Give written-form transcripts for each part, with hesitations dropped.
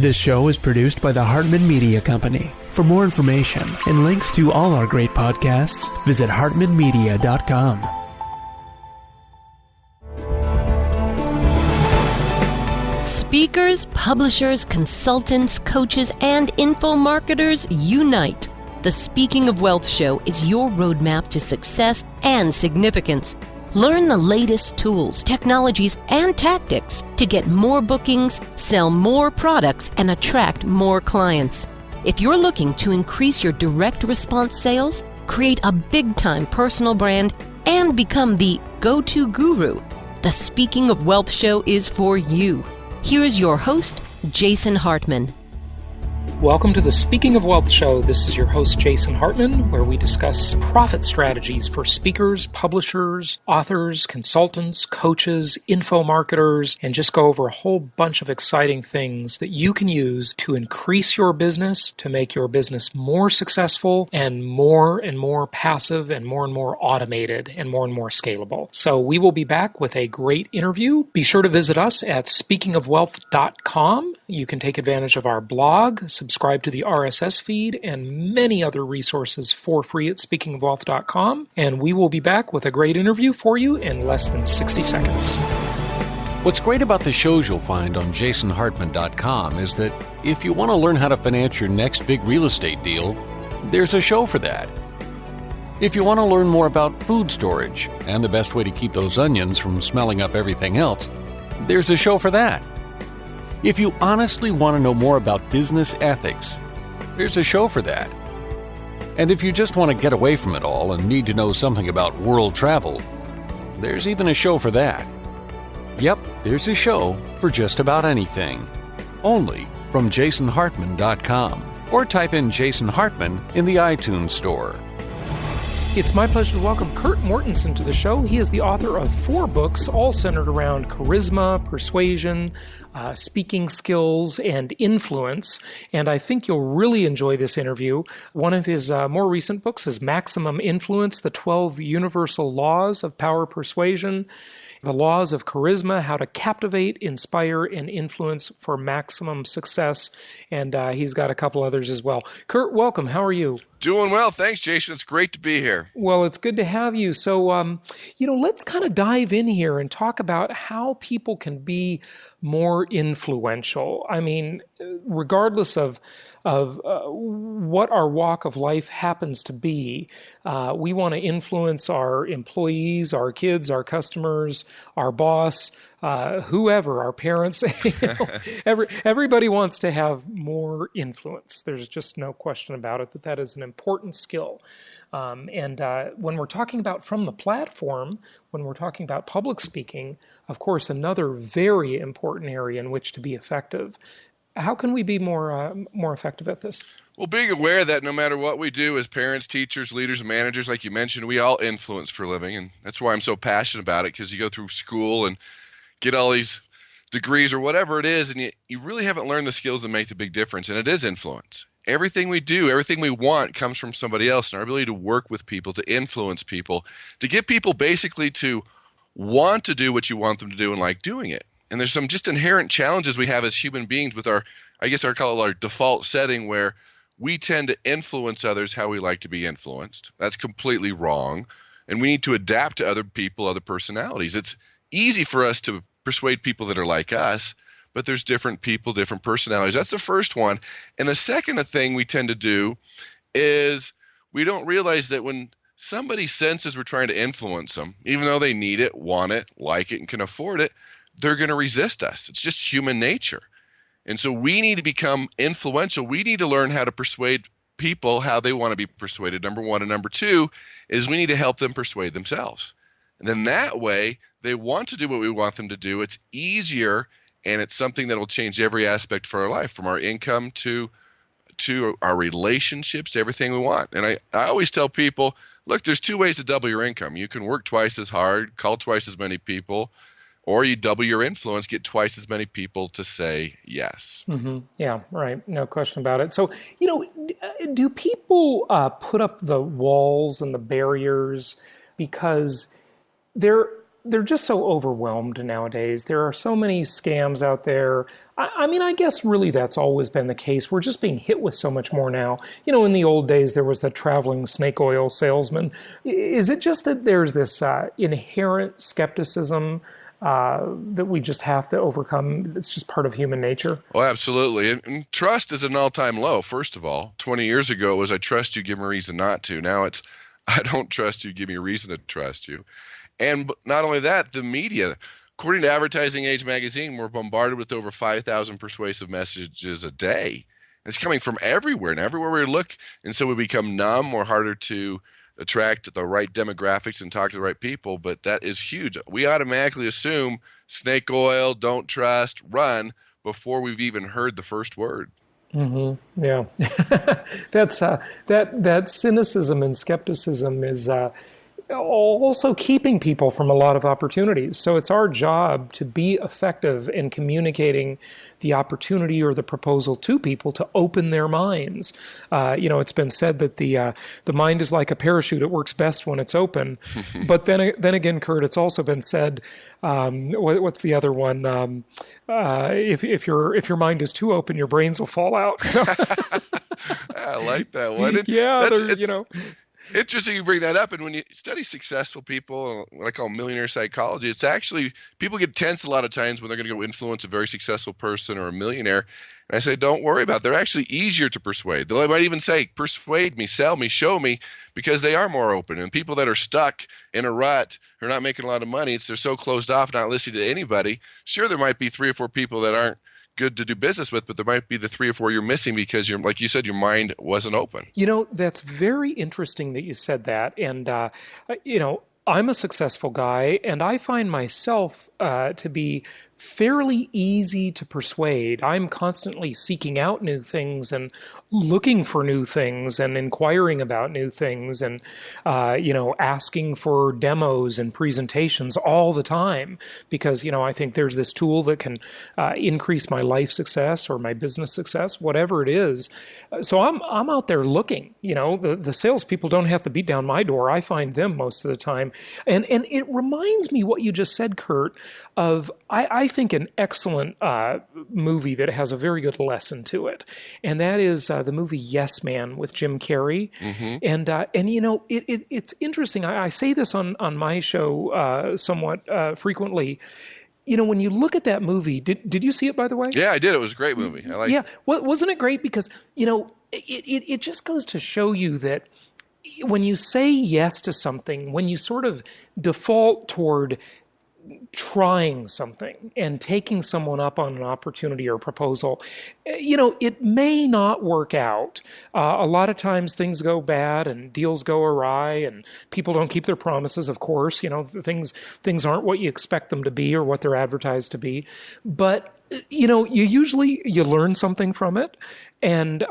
This show is produced by the Hartman Media Company. For more information and links to all our great podcasts, visit hartmanmedia.com. Speakers, publishers, consultants, coaches, and info marketers unite. The Speaking of Wealth Show is your roadmap to success and significance. Learn the latest tools, technologies, and tactics to get more bookings, sell more products, and attract more clients. If you're looking to increase your direct response sales, create a big-time personal brand, and become the go-to guru, the Speaking of Wealth Show is for you. Here's your host, Jason Hartman. Welcome to the Speaking of Wealth Show. This is your host, Jason Hartman, where we discuss profit strategies for speakers, publishers, authors, consultants, coaches, info marketers, and just go over a whole bunch of exciting things that you can use to increase your business, to make your business more successful and more passive and more automated and more scalable. So we will be back with a great interview. Be sure to visit us at speakingofwealth.com. You can take advantage of our blog, subscribe to the RSS feed, and many other resources for free at speakingofwealth.com. And we will be back with a great interview for you in less than 60 seconds. What's great about the shows you'll find on jasonhartman.com is that if you want to learn how to finance your next big real estate deal, there's a show for that. If you want to learn more about food storage and the best way to keep those onions from smelling up everything else, there's a show for that. If you honestly want to know more about business ethics, there's a show for that. And if you just want to get away from it all and need to know something about world travel, there's even a show for that. Yep, there's a show for just about anything. Only from jasonhartman.com, or type in Jason Hartman in the iTunes store. It's my pleasure to welcome Kurt Mortensen to the show. He is the author of 4 books, all centered around charisma, persuasion, speaking skills, and influence. And I think you'll really enjoy this interview. One of his more recent books is Maximum Influence, the 12 Universal Laws of Power Persuasion, the Laws of Charisma, How to Captivate, Inspire, and Influence for Maximum Success. And he's got a couple others as well. Kurt, welcome. How are you? Doing well. Thanks, Jason. It's great to be here. Well, it's good to have you. So, let's kind of dive in here and talk about how people can be more influential. I mean, regardless of what our walk of life happens to be, we want to influence our employees, our kids, our customers, our boss, whoever, our parents. Everybody wants to have more influence. There's just no question about it that is an important skill. And when we're talking about from the platform, when we're talking about public speaking, of course, another very important area in which to be effective. How can we be more effective at this? Well, being aware that no matter what we do as parents, teachers, leaders, and managers, like you mentioned, we all influence for a living. And that's why I'm so passionate about it, because you go through school and get all these degrees or whatever it is, and you really haven't learned the skills that make the big difference, and it is influence. Everything we do, everything we want comes from somebody else, and our ability to work with people, to influence people, to get people basically to want to do what you want them to do and like doing it. And there's some just inherent challenges we have as human beings with our default setting, where we tend to influence others how we like to be influenced. That's completely wrong. And we need to adapt to other people, other personalities. It's easy for us to persuade people that are like us, but there's different people, different personalities. That's the first one. And the second thing we tend to do is we don't realize that when somebody senses we're trying to influence them, even though they need it, want it, like it, and can afford it, they're going to resist us. It's just human nature. And so we need to become influential. We need to learn how to persuade people how they want to be persuaded, number one. And number two is we need to help them persuade themselves. And then that way, they want to do what we want them to do. It's easier, and it's something that will change every aspect for our life, from our income to our relationships, to everything we want. And I always tell people, look, there's 2 ways to double your income. You can work twice as hard, call twice as many people, or you double your influence, get twice as many people to say yes. Mm-hmm. Yeah, right. No question about it. So, do people put up the walls and the barriers because they're they're just so overwhelmed nowadays. There are so many scams out there. I mean, I guess really that's always been the case. We're just being hit with so much more now. In the old days, there was the traveling snake oil salesman. Is it just that there's this inherent skepticism that we just have to overcome? It's just part of human nature. Oh, absolutely. And trust is an all-time low, first of all. 20 years ago, it was I trust you, give me a reason not to. Now it's I don't trust you, give me a reason to trust you. And not only that, the media, according to Advertising Age magazine, we're bombarded with over 5,000 persuasive messages a day. It's coming from everywhere and everywhere we look. And so we become numb. We're harder to attract the right demographics and talk to the right people. But that is huge. We automatically assume snake oil, don't trust, run before we've even heard the first word. Mm-hmm. Yeah. That's that cynicism and skepticism is also keeping people from a lot of opportunities. So it's our job to be effective in communicating the opportunity or the proposal to people to open their minds. It's been said that the mind is like a parachute; it works best when it's open. But then again, Kurt, it's also been said, what's the other one? If your mind is too open, your brains will fall out. So I like that one. Interesting you bring that up. And when you study successful people, what I call millionaire psychology, it's actually people get tense a lot of times when they're going to go influence a very successful person or a millionaire. And I say, don't worry about it. They're actually easier to persuade. They might even say, persuade me, sell me, show me, because they are more open. And people that are stuck in a rut, who are not making a lot of money, they're so closed off, not listening to anybody. Sure, there might be 3 or 4 people that aren't good to do business with, but there might be the 3 or 4 you're missing because like you said, your mind wasn't open. That's very interesting that you said that. And, I'm a successful guy, and I find myself to be fairly easy to persuade. I'm constantly seeking out new things and looking for new things and inquiring about new things and, asking for demos and presentations all the time because, I think there's this tool that can increase my life success or my business success, whatever it is. So I'm out there looking. The salespeople don't have to beat down my door. I find them most of the time. And it reminds me what you just said, Kurt, of I think an excellent movie that has a very good lesson to it, and that is the movie Yes Man with Jim Carrey. Mm-hmm. And it's interesting. I say this on my show somewhat frequently. When you look at that movie, did you see it, by the way? Yeah, I did. It was a great movie. I liked it. Well, wasn't it great? Because it just goes to show you that when you say yes to something, when you sort of default toward trying something and taking someone up on an opportunity or proposal, it may not work out. A lot of times things go bad and deals go awry and people don't keep their promises, of course. Things aren't what you expect them to be or what they're advertised to be. But you learn something from it. And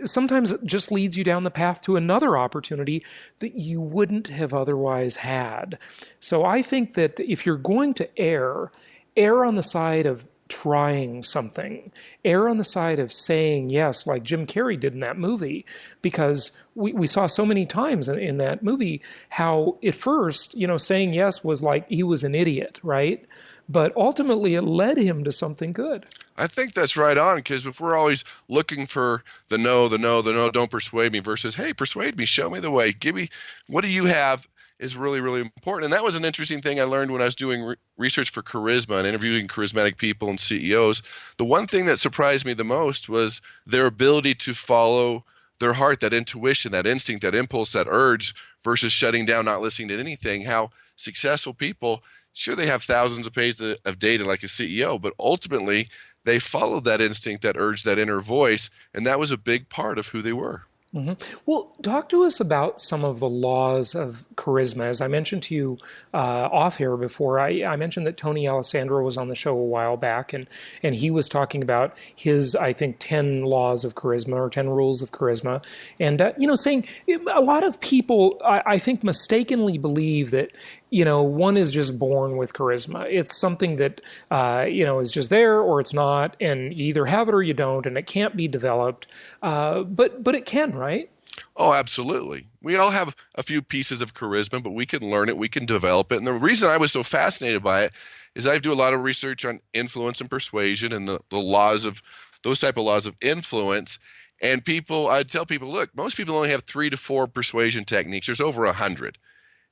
sometimes it just leads you down the path to another opportunity that you wouldn't have otherwise had. So I think that if you're going to err on the side of trying something, err on the side of saying yes, like Jim Carrey did in that movie, because we saw so many times in that movie how at first, saying yes was like he was an idiot, right? But ultimately it led him to something good. I think that's right on, because if we're always looking for the no, don't persuade me versus, hey, persuade me, show me the way, give me, what do you have is really, really important. And that was an interesting thing I learned when I was doing research for charisma and interviewing charismatic people and CEOs. The one thing that surprised me the most was their ability to follow their heart, that intuition, that instinct, that impulse, that urge, versus shutting down, not listening to anything. How successful people, sure, they have thousands of pages of data like a CEO, but ultimately they followed that instinct, that urge, that inner voice, and that was a big part of who they were. Mm-hmm. Well, talk to us about some of the laws of charisma. As I mentioned to you off here before, I mentioned that Tony Alessandro was on the show a while back, and he was talking about his, I think, 10 laws of charisma or 10 rules of charisma. And, saying a lot of people, I think, mistakenly believe that, one is just born with charisma. It's something that, is just there or it's not, and you either have it or you don't, and it can't be developed. But it can, right? Oh, absolutely. We all have a few pieces of charisma, but we can learn it, we can develop it. And the reason I was so fascinated by it is I do a lot of research on influence and persuasion and the laws of those type of laws of influence. And I tell people, look, most people only have 3 to 4 persuasion techniques. There's over 100.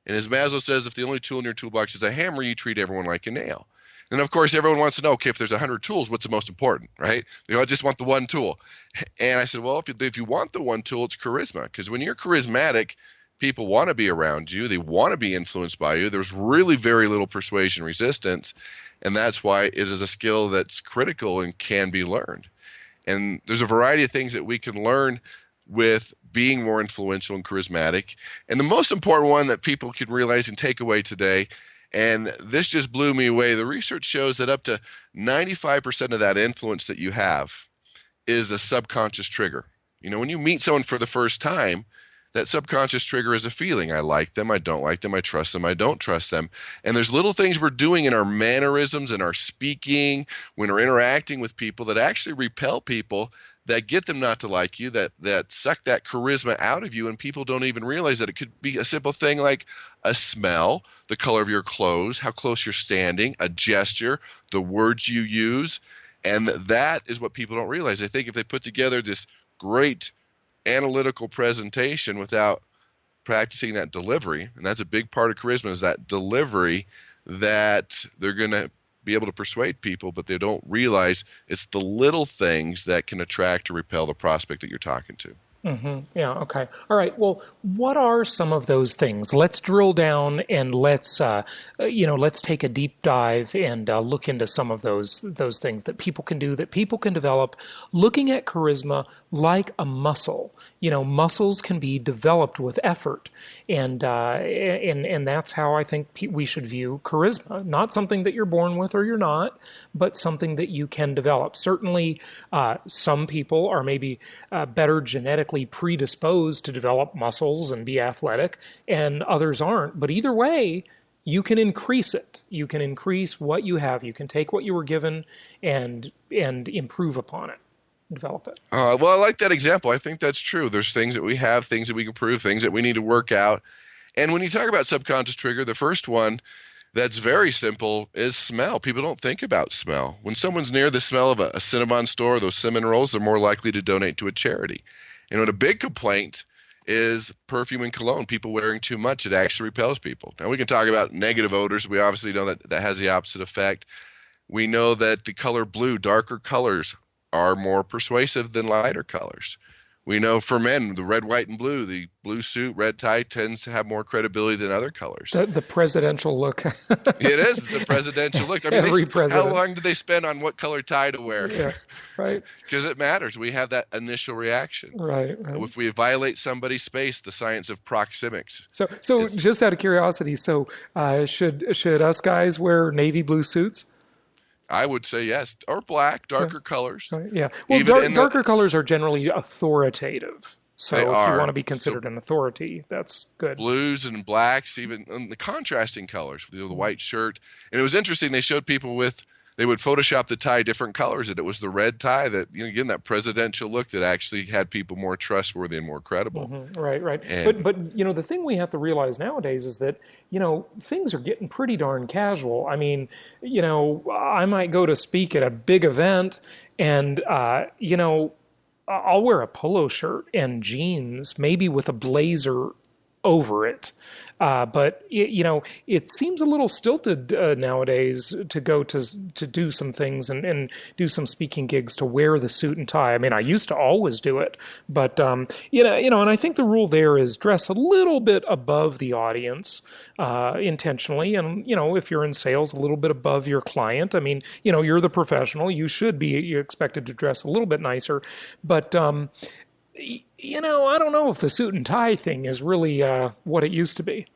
And as Maslow says, if the only tool in your toolbox is a hammer, you treat everyone like a nail. And of course, everyone wants to know, okay, if there's 100 tools, what's the most important, right? I just want the one tool. And I said, well, if you want the one tool, it's charisma. Because when you're charismatic, people want to be around you. They want to be influenced by you. There's really very little persuasion resistance. And that's why it is a skill that's critical and can be learned. And there's a variety of things that we can learn with being more influential and charismatic. And the most important one that people can realize and take away today, and this just blew me away, the research shows that up to 95% of that influence that you have is a subconscious trigger. When you meet someone for the first time, that subconscious trigger is a feeling. I like them, I don't like them, I trust them, I don't trust them. And there's little things we're doing in our mannerisms and our speaking when we're interacting with people that actually repel people, that get them not to like you, that suck that charisma out of you, and people don't even realize that it could be a simple thing like a smell, the color of your clothes, how close you're standing, a gesture, the words you use. And that is what people don't realize. They think if they put together this great analytical presentation without practicing that delivery, and that's a big part of charisma, is that delivery, that they're going to be able to persuade people, but they don't realize it's the little things that can attract or repel the prospect that you're talking to. Mm-hmm. Yeah. Okay. All right. Well, what are some of those things? Let's drill down and let's take a deep dive and look into some of those things that people can do, that people can develop. Looking at charisma like a muscle. Muscles can be developed with effort, and that's how I think we should view charisma. Not something that you're born with or you're not, but something that you can develop. Certainly, some people are maybe better genetically predisposed to develop muscles and be athletic, and others aren't. But either way, you can increase it. You can increase what you have. You can take what you were given and improve upon it, develop it. Well, I like that example. I think that's true. There's things that we have, things that we can prove, things that we need to work out. And when you talk about subconscious trigger, the first one that's very simple is smell. People don't think about smell. When someone's near the smell of a Cinnabon store, those cinnamon rolls, they're more likely to donate to a charity. And a big complaint is perfume and cologne, people wearing too much. It actually repels people. Now, we can talk about negative odors. We obviously know that has the opposite effect. We know that the color blue, darker colors, are more persuasive than lighter colors. We know for men, the red, white, and blue, the blue suit, red tie tends to have more credibility than other colors. The presidential look. It is. It's a presidential look. I mean, Every president. How long do they spend on what color tie to wear? Yeah, right. Because it matters. We have that initial reaction. Right. If we violate somebody's space, the science of proxemics. So just out of curiosity, should us guys wear navy blue suits? I would say yes, or black, darker colors. Yeah. Well, darker colors are generally authoritative. So if you want to be considered an authority, that's good. Blues and blacks, even the contrasting colors, the white shirt. And it was interesting. They showed people they would Photoshop the tie different colors, and it was the red tie that, again, that presidential look that actually had people more trustworthy and more credible. Mm-hmm. Right. And, but the thing we have to realize nowadays is that, things are getting pretty darn casual. I mean, I might go to speak at a big event and, I'll wear a polo shirt and jeans, maybe with a blazer over it. But it seems a little stilted nowadays to go to do some things and do some speaking gigs to wear the suit and tie. I mean, I used to always do it, but and I think the rule there is dress a little bit above the audience intentionally, and if you're in sales, a little bit above your client. I mean, you're the professional, you're expected to dress a little bit nicer, but I don't know if the suit and tie thing is really what it used to be.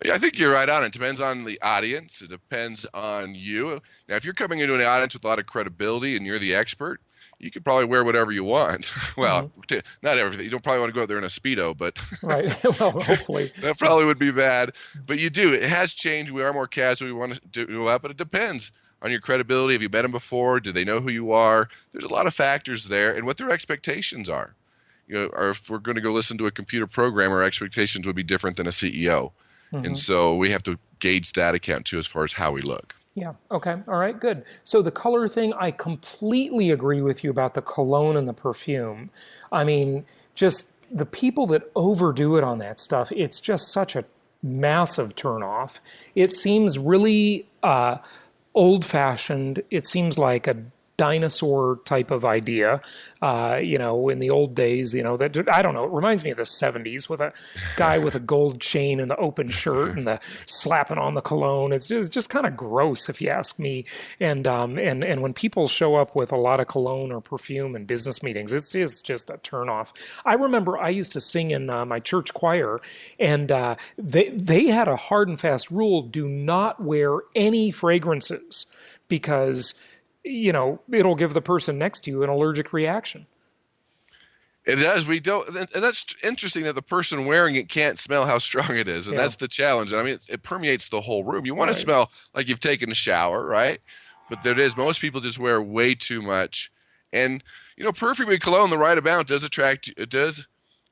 Yeah, I think you're right on. It depends on the audience. It depends on you. Now, if you're coming into an audience with a lot of credibility and you're the expert, you could probably wear whatever you want. Well, not everything. You don't probably want to go out there in a Speedo, but right. Well, hopefully. That probably would be bad. But you do. It has changed. We are more casual. We want to do that, but it depends on your credibility. Have you met them before? Do they know who you are? There's a lot of factors there and what their expectations are. or if we're going to go listen to a computer program, our expectations would be different than a CEO. And so we have to gauge that account too as far as how we look. Yeah. Okay. All right. Good. So the color thing, I completely agree with you about the cologne and the perfume. I mean, just the people that overdo it on that stuff, it's just such a massive turnoff. It seems really old-fashioned. It seems like a dinosaur type of idea. In the old days, that, I don't know, it reminds me of the 70s with a guy with a gold chain and the open shirt and the slapping on the cologne. It's just kind of gross, if you ask me. And when people show up with a lot of cologne or perfume in business meetings, it's just a turnoff. I remember I used to sing in my church choir, and they had a hard and fast rule: do not wear any fragrances, because it'll give the person next to you an allergic reaction. It does. We don't, and that's interesting that the person wearing it can't smell how strong it is, and that's the challenge. I mean, it permeates the whole room. You want to smell like you've taken a shower, right? But there it is. Most people just wear way too much, and perfume and cologne, the right amount does attract. It does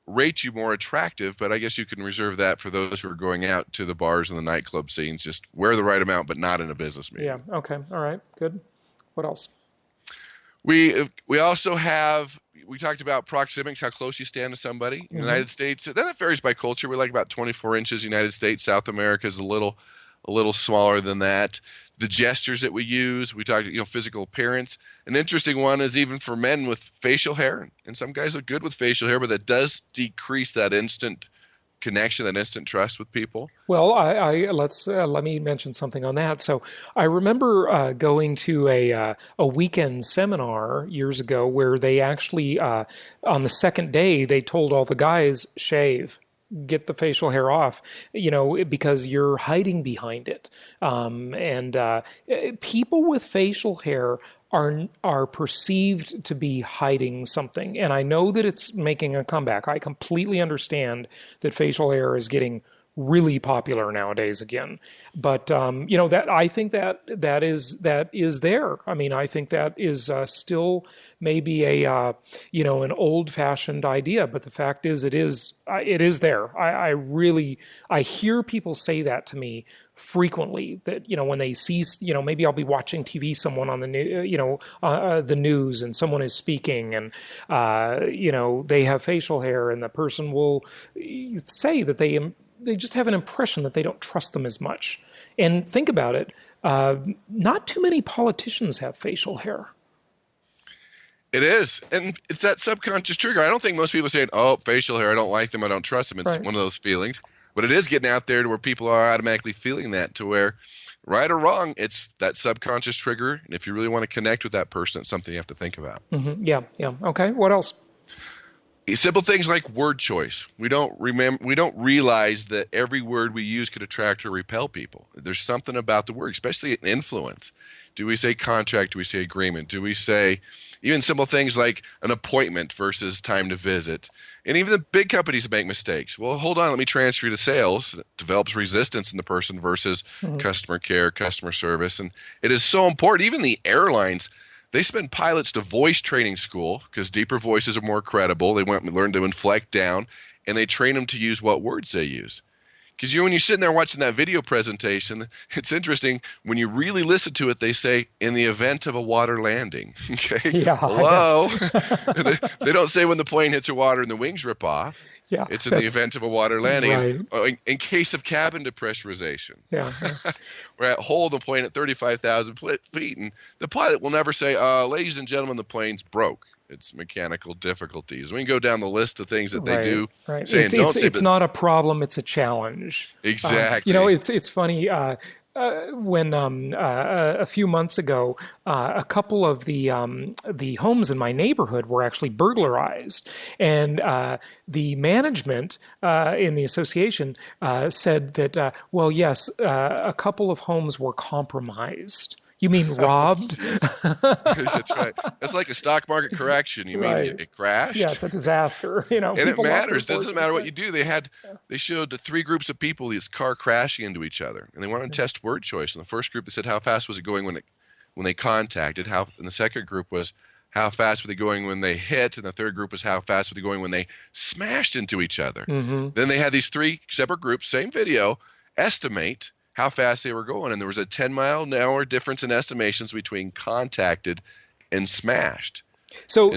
rate you more attractive, but I guess you can reserve that for those who are going out to the bars and the nightclub scenes. Just wear the right amount, but not in a business meeting. Yeah. Okay. All right. Good. What else? We also have, we talked about proxemics, how close you stand to somebody. In the United States, that varies by culture. We like about 24 inches. United States, South America is a little smaller than that. The gestures that we use, we talked, physical appearance. An interesting one is even for men with facial hair, and some guys look good with facial hair, but that does decrease that instant connection, that instant trust with people. Well, let me mention something on that. So I remember going to a weekend seminar years ago where they actually on the second day they told all the guys, shave, get the facial hair off, because you're hiding behind it. And people with facial hair are perceived to be hiding something. And I know that it's making a comeback. I completely understand that facial hair is getting really popular nowadays again. But that I think that is there. I mean, I think that is still maybe an old-fashioned idea. But the fact is, it is there. I hear people say that to me frequently, that when they see, maybe I'll be watching TV, someone on the the news, and someone is speaking, and they have facial hair, and the person will say that they just have an impression that they don't trust them as much. And think about it, not too many politicians have facial hair. It is, and it's that subconscious trigger. I don't think most people say, "Oh, facial hair, I don't like them, I don't trust them." It's one of those feelings. But it is getting out there to where people are automatically feeling that, to where, right or wrong, it's that subconscious trigger. And if you really want to connect with that person, it's something you have to think about. Yeah. Okay. What else? Simple things like word choice. We don't realize that every word we use could attract or repel people. There's something about the word, especially in influence. Do we say contract? Do we say agreement? Do we say even simple things like an appointment versus time to visit? And even the big companies make mistakes. Well, hold on, let me transfer you to sales. It develops resistance in the person versus customer care, customer service. And it is so important. Even the airlines, they send pilots to voice training school because deeper voices are more credible. They learn to inflect down, and they train them to use what words they use. Because when you're sitting there watching that video presentation, it's interesting. When you really listen to it, they say, in the event of a water landing. Okay? Yeah. Hello? They don't say when the plane hits the water and the wings rip off. Yeah. It's in the event of a water landing. Right. In case of cabin depressurization. Yeah. We're at hold the plane at 35,000 feet, and the pilot will never say, ladies and gentlemen, the plane's broke. It's mechanical difficulties. We can go down the list of things that they do. Right. It's not a problem. It's a challenge. Exactly. It's funny. When a few months ago, a couple of the homes in my neighborhood were actually burglarized, and the management in the association said that, well, yes, a couple of homes were compromised. You mean robbed? That's right. That's like a stock market correction. You mean it crashed? Yeah, it's a disaster. And it matters. It doesn't matter what you do. They showed the three groups of people, this car crashing into each other, and they wanted to test word choice. And the first group, they said, how fast was it going when they contacted? And the second group was, how fast were they going when they hit, and the third group was how fast were they going when they smashed into each other. Then they had these 3 separate groups, same video, estimate how fast they were going, and there was a 10-mile-an-hour difference in estimations between contacted and smashed. So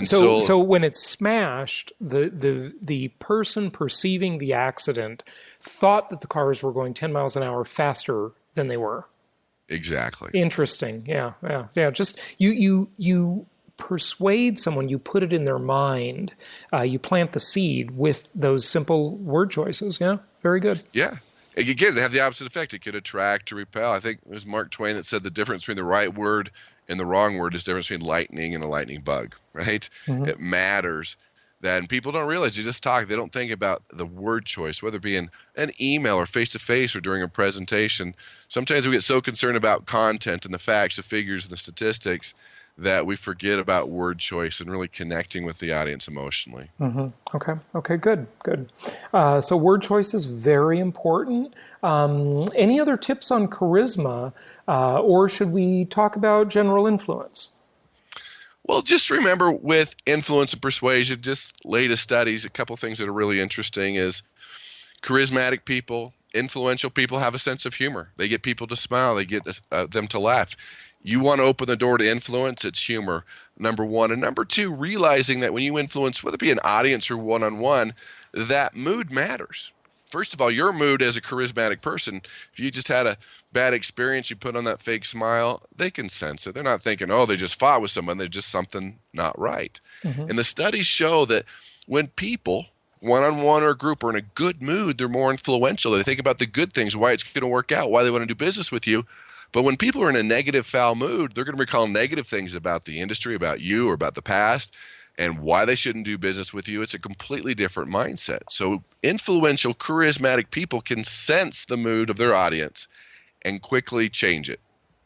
when it's smashed, the person perceiving the accident thought that the cars were going 10 miles an hour faster than they were. Exactly. Interesting. Yeah. Just you persuade someone, you put it in their mind, you plant the seed with those simple word choices. Yeah. Very good. Yeah. Again, they have the opposite effect. It could attract or repel. I think it was Mark Twain that said the difference between the right word and the wrong word is the difference between lightning and a lightning bug, right? It matters. Then people don't realize, you just talk, they don't think about the word choice, whether it be in an email or face-to-face or during a presentation. Sometimes we get so concerned about content and the facts, the figures, and the statistics that we forget about word choice and really connecting with the audience emotionally. Okay, good. So word choice is very important. Any other tips on charisma, or should we talk about general influence? Well, just remember with influence and persuasion, just latest studies, a couple things that are really interesting is charismatic people, influential people have a sense of humor. They get people to smile. They get them to laugh. You want to open the door to influence, it's humor, number one. And number two, realizing that when you influence, whether it be an audience or one-on-one, that mood matters. First of all, your mood as a charismatic person, if you just had a bad experience, you put on that fake smile, they can sense it. They're not thinking, oh, they just fought with someone. They're just something not right. And the studies show that when people, one-on-one or a group, are in a good mood, they're more influential. They think about the good things, why it's going to work out, why they want to do business with you. But when people are in a negative, foul mood, they're going to recall negative things about the industry, about you, or about the past, and why they shouldn't do business with you. It's a completely different mindset. So influential, charismatic people can sense the mood of their audience and quickly change it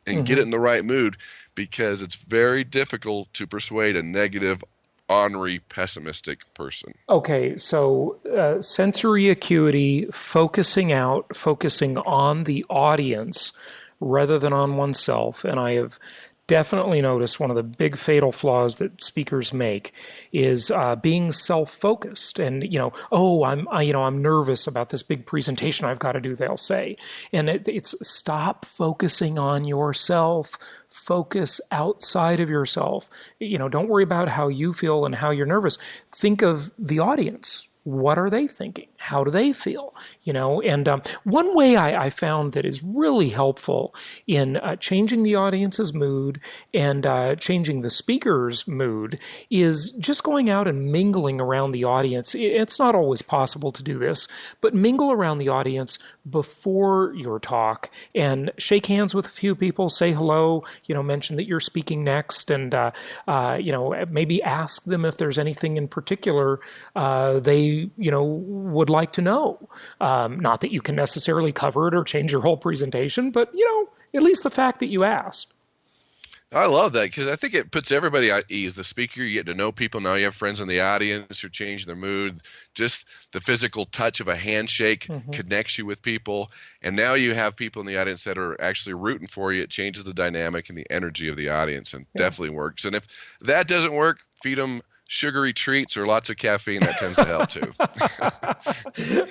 and get it in the right mood, because it's very difficult to persuade a negative, ornery, pessimistic person. Okay, so sensory acuity, focusing on the audience rather than on oneself. And I have definitely noticed one of the big fatal flaws that speakers make is being self-focused. And I'm nervous about this big presentation I've got to do, they'll say. And it's stop focusing on yourself. Focus outside of yourself. Don't worry about how you feel and how you're nervous. Think of the audience. What are they thinking? How do they feel? And one way I found that is really helpful in changing the audience's mood and changing the speaker's mood is just going out and mingling around the audience. It's not always possible to do this, but mingle around the audience before your talk and shake hands with a few people, say hello, mention that you're speaking next, and maybe ask them if there's anything in particular they would like to know. Not that you can necessarily cover it or change your whole presentation, but, at least the fact that you asked. I love that, because I think it puts everybody at ease. The speaker, you get to know people. Now you have friends in the audience. You're changing their mood. Just the physical touch of a handshake connects you with people. And now you have people in the audience that are actually rooting for you. It changes the dynamic and the energy of the audience, and definitely works. And if that doesn't work, feed them sugary treats or lots of caffeine. That tends to help too.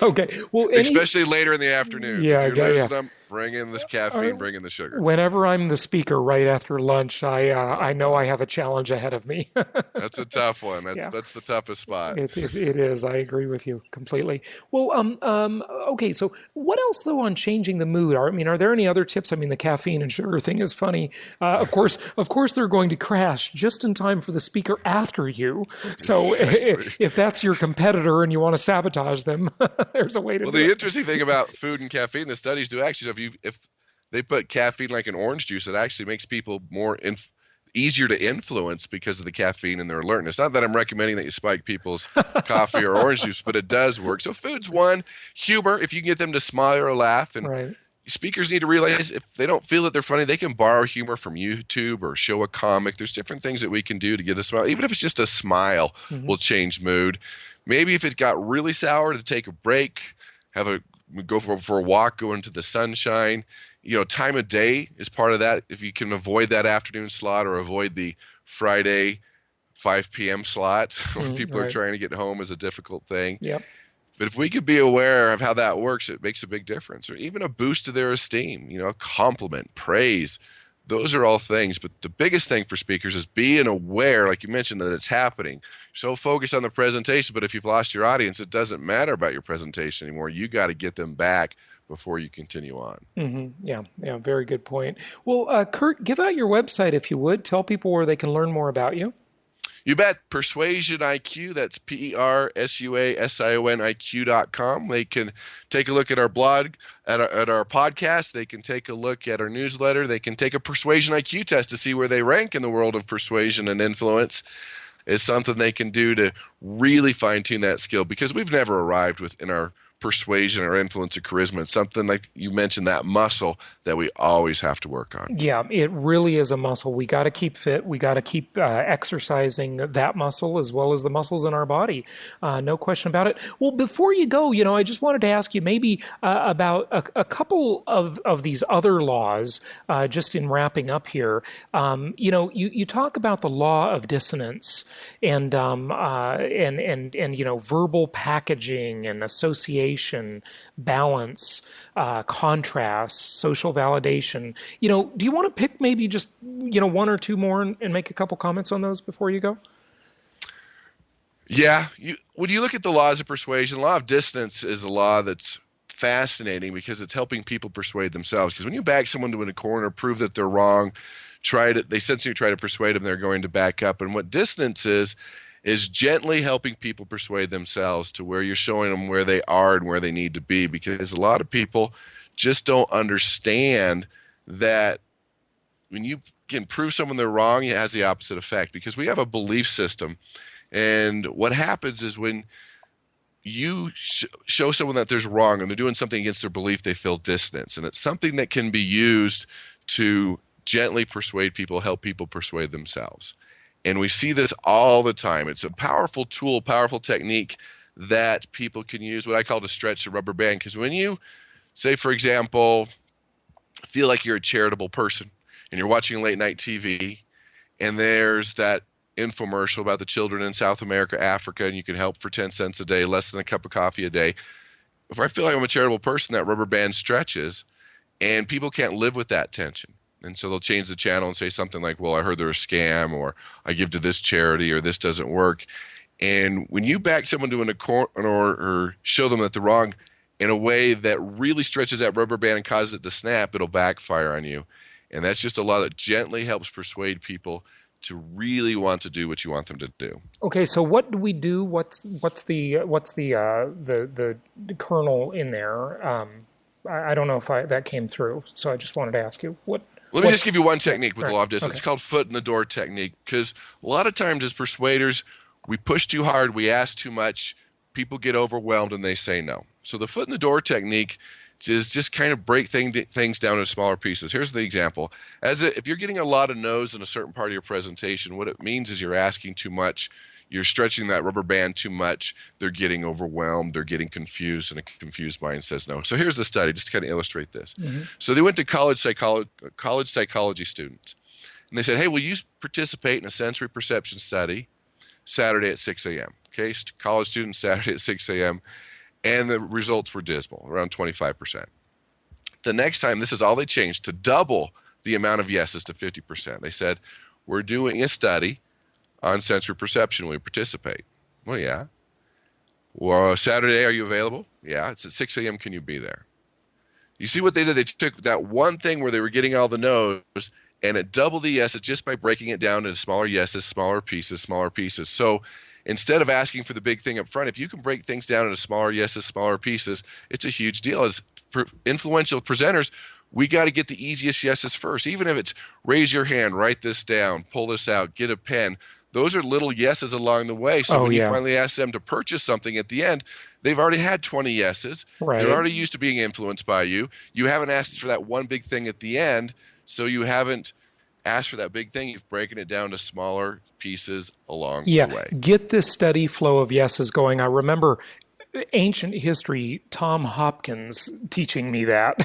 Okay. Well, especially later in the afternoon. If you're losing them, bring in this caffeine, bring in the sugar. Whenever I'm the speaker right after lunch, I know I have a challenge ahead of me. That's a tough one. That's the toughest spot. It is. I agree with you completely. Well, okay. So what else though on changing the mood? Are there any other tips? The caffeine and sugar thing is funny. Of course, they're going to crash just in time for the speaker after you. So if that's your competitor and you want to sabotage them, there's a way to do it. Well, the interesting thing about food and caffeine, the studies do actually, if they put caffeine like in orange juice, it actually makes people more easier to influence because of the caffeine and their alertness. Not that I'm recommending that you spike people's coffee or orange juice, but it does work. So food's one. Humor, if you can get them to smile or laugh. And right. Speakers need to realize if they don't feel that they're funny, they can borrow humor from YouTube or show a comic. There's different things that we can do to get a smile. Even if it's just a smile will change mood. Maybe if it got really sour, to take a break, go for a walk, go into the sunshine. Time of day is part of that. If you can avoid that afternoon slot or avoid the Friday 5 p.m. slot when people are right. trying to get home is a difficult thing. Yep. But if we could be aware of how that works, it makes a big difference. Or even a boost to their esteem, a compliment, praise. Those are all things. But the biggest thing for speakers is being aware, like you mentioned, that it's happening. You're so focused on the presentation, but if you've lost your audience, it doesn't matter about your presentation anymore. You got to get them back before you continue on. Yeah, very good point. Well, Kurt, give out your website if you would. Tell people where they can learn more about you. You bet. Persuasion IQ, that's PERSUASION They can take a look at our blog, at our podcast. They can take a look at our newsletter. They can take a Persuasion IQ test to see where they rank in the world of persuasion and influence. Is something they can do to really fine-tune that skill, because we've never arrived in our persuasion or influence or charisma. It's something like you mentioned, that muscle that we always have to work on. Yeah, it really is a muscle. We got to keep fit. We got to keep exercising that muscle as well as the muscles in our body. No question about it. Well, before you go, I just wanted to ask you maybe about a couple of these other laws, just in wrapping up here. You talk about the law of dissonance and verbal packaging and association, balance, contrast, social validation. Do you want to pick maybe just, one or two more and make a couple comments on those before you go? Yeah. When you look at the laws of persuasion, the law of dissonance is a law that's fascinating because it's helping people persuade themselves. Because when you back someone to in a corner, prove that they're wrong, they essentially try to persuade them, they're going to back up. And what dissonance is gently helping people persuade themselves to where you're showing them where they are and where they need to be, because a lot of people just don't understand that when you can prove someone they're wrong, it has the opposite effect, because we have a belief system. And what happens is when you show someone that there's wrong and they're doing something against their belief, they feel dissonance. And it's something that can be used to gently persuade people, help people persuade themselves. And we see this all the time. It's a powerful tool, powerful technique that people can use, what I call to stretch the rubber band. Because when you, say, for example, feel like you're a charitable person and you're watching late night TV and there's that infomercial about the children in South America, Africa, and you can help for 10 cents a day, less than a cup of coffee a day. If I feel like I'm a charitable person, that rubber band stretches, and people can't live with that tension. And so they'll change the channel and say something like, well, I heard they're a scam, or I give to this charity, or this doesn't work. And when you back someone to a corner or show them that they're wrong in a way that really stretches that rubber band and causes it to snap, it'll backfire on you. And that's just a law that gently helps persuade people to really want to do what you want them to do. Okay, so what do we do? What's the kernel in there? I don't know if that came through, so I just wanted to ask you what. Let me just give you one technique with the law of distance. Okay. It's called foot in the door technique, because a lot of times as persuaders, we push too hard, we ask too much, people get overwhelmed and they say no. So the foot in the door technique is just kind of break things down into smaller pieces. Here's the example. If you're getting a lot of no's in a certain part of your presentation, what it means is you're asking too much. You're stretching that rubber band too much. They're getting overwhelmed. They're getting confused, and a confused mind says no. So here's the study, just to kind of illustrate this. Mm-hmm. So they went to college psychology students, and they said, hey, will you participate in a sensory perception study Saturday at 6 a.m.? Okay, college students Saturday at 6 a.m., and the results were dismal, around 25%. The next time, this is all they changed, to double the amount of yeses to 50%. They said, we're doing a study on sensory perception. Will you participate? Well, yeah. Well, Saturday, are you available? Yeah. It's at 6 a.m. Can you be there? You see what they did? They took that one thing where they were getting all the no's, and it doubled the yeses just by breaking it down into smaller yeses, smaller pieces, smaller pieces. So instead of asking for the big thing up front, if you can break things down into smaller yeses, smaller pieces, it's a huge deal. As influential presenters, we got to get the easiest yeses first. Even if it's raise your hand, write this down, pull this out, get a pen. Those are little yeses along the way. So when you finally ask them to purchase something at the end, they've already had 20 yeses. Right. They're already used to being influenced by you. You haven't asked for that one big thing at the end, so you haven't asked for that big thing. You've broken it down to smaller pieces along the way. Get this steady flow of yeses going. I remember ancient history, Tom Hopkins teaching me that.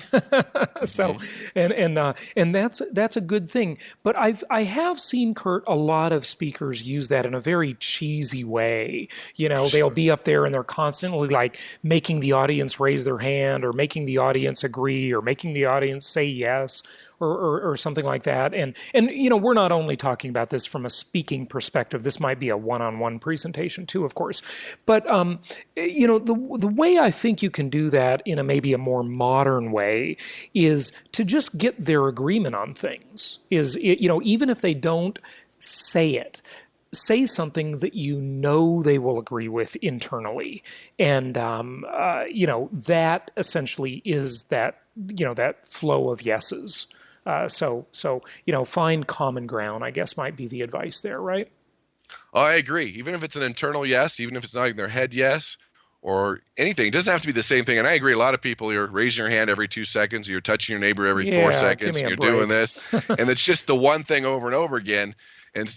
So, and that's a good thing. But I have seen, Kurt, a lot of speakers use that in a very cheesy way. They'll be up there and they're constantly like making the audience raise their hand, or making the audience agree, or making the audience say yes, or something like that. And we're not only talking about this from a speaking perspective. This might be a one-on-one presentation too, of course. But the way I think you can do that in maybe a more modern way is to just get their agreement on things. Even if they don't say it, say something that they will agree with internally, and that essentially is that flow of yeses. So find common ground, I guess, might be the advice there, right? Oh, I agree. Even if it's an internal yes, even if it's not in their head yes, or anything, it doesn't have to be the same thing. And I agree, a lot of people, you're raising your hand every 2 seconds, or you're touching your neighbor every 4 seconds, and you're doing this, and it's just the one thing over and over again. And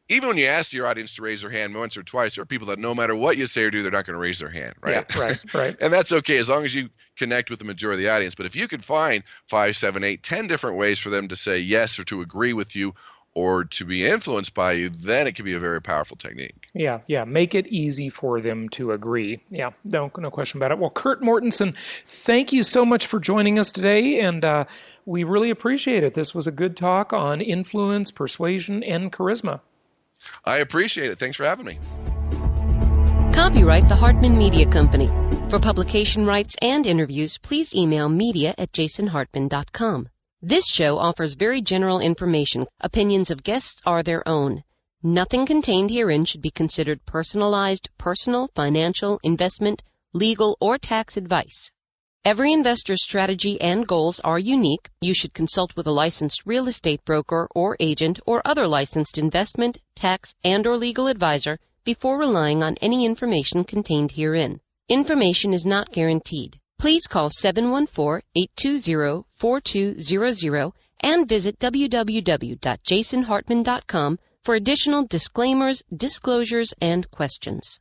even when you ask your audience to raise their hand once or twice, there are people that no matter what you say or do, they're not going to raise their hand, right? Yeah, right. And that's okay as long as you connect with the majority of the audience. But if you could find 5, 7, 8, 10 different ways for them to say yes, or to agree with you, or to be influenced by you, then it can be a very powerful technique. Yeah. Make it easy for them to agree. Yeah, no question about it. Well, Kurt Mortensen, thank you so much for joining us today, and we really appreciate it. This was a good talk on influence, persuasion, and charisma. I appreciate it. Thanks for having me. Copyright the Hartman Media Company. For publication rights and interviews, please email media@jasonhartman.com. This show offers very general information. Opinions of guests are their own. Nothing contained herein should be considered personalized, personal, financial, investment, legal, or tax advice. Every investor's strategy and goals are unique. You should consult with a licensed real estate broker or agent or other licensed investment, tax, and/or legal advisor before relying on any information contained herein. Information is not guaranteed. Please call 714-820-4200 and visit www.jasonhartman.com for additional disclaimers, disclosures, and questions.